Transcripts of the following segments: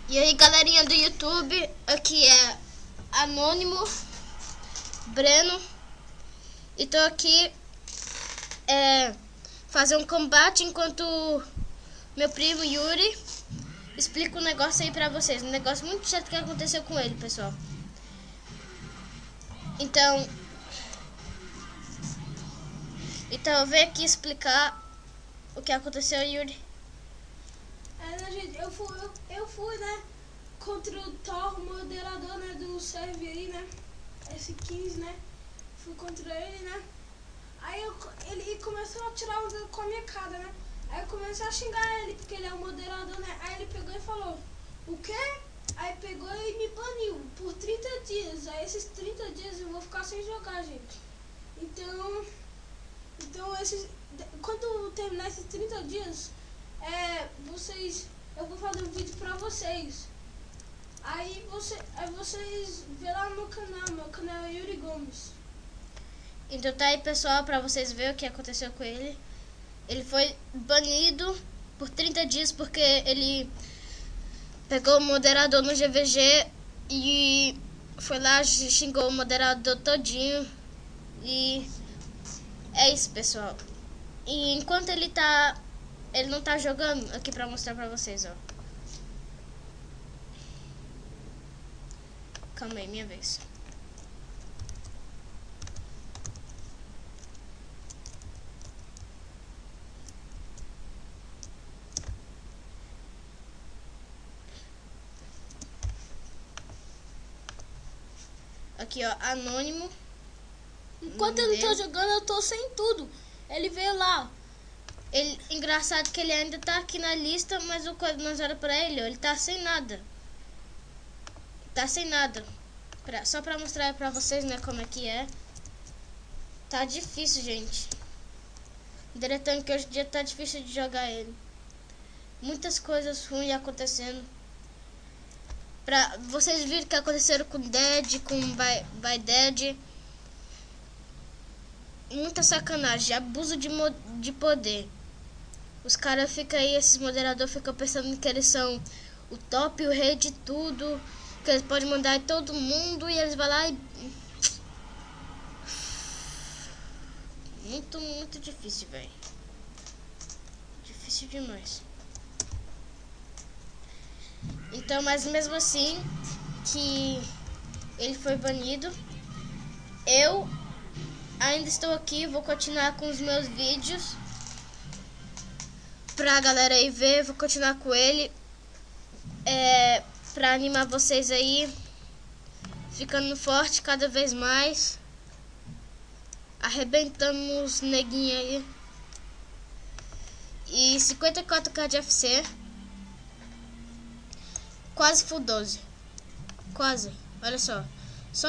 E aí, galerinha do YouTube, aqui é Anônimo Breno e tô aqui fazer um combate enquanto meu primo Yuri explica um negócio aí pra vocês, um negócio muito chato que aconteceu com ele, pessoal. Então eu venho aqui explicar o que aconteceu, Yuri. Gente, eu fui, né, contra o Thor, moderador, né, do server aí, né, S15, né, fui contra ele, né, aí ele começou a tirar onda com a minha cara, né, aí eu comecei a xingar ele, porque ele é o moderador, né, aí ele pegou e falou, o quê? Aí pegou e me baniu por 30 dias, aí esses 30 dias eu vou ficar sem jogar, gente, então quando terminar esses 30 dias, eu vou fazer um vídeo pra vocês. Aí vocês vê lá no meu canal é Yuri Gomes. Então tá aí, pessoal, pra vocês verem o que aconteceu com ele. Ele foi banido por 30 dias porque ele pegou o moderador no GVG e foi lá, xingou o moderador todinho. E é isso, pessoal. E enquanto ele não tá jogando, aqui pra mostrar pra vocês, ó. Calma aí, minha vez. Aqui, ó, Anônimo. Enquanto eu não tô jogando, eu tô sem tudo. Ele veio lá. Engraçado que ele ainda tá aqui na lista, mas o código nós olha pra ele, ó, ele tá sem nada. Tá sem nada. Só pra mostrar pra vocês, né, como é que é. Tá difícil, gente. Diretando que hoje em dia tá difícil de jogar ele. Muitas coisas ruins acontecendo. Pra vocês viram o que aconteceram com Dead, com By Dead. Muita sacanagem, abuso de poder. Os caras ficam aí, esses moderadores ficam pensando que eles são o top, o rei de tudo, que eles podem mandar em todo mundo e eles vão lá e... Muito difícil, velho. Difícil demais. Então, mas mesmo assim, que ele foi banido, eu ainda estou aqui, vou continuar com os meus vídeos pra galera aí ver, vou continuar com ele pra animar vocês aí, ficando forte cada vez mais, arrebentando os neguinhos aí. E 54k de FC, quase full 12, quase, olha só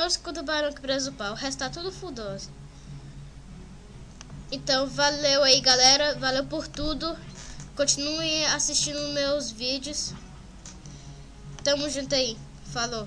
o escudo barão que presa o pau, o resto tá tudo full 12. Então valeu aí, galera, valeu por tudo. Continue assistindo meus vídeos. Tamo junto aí. Falou.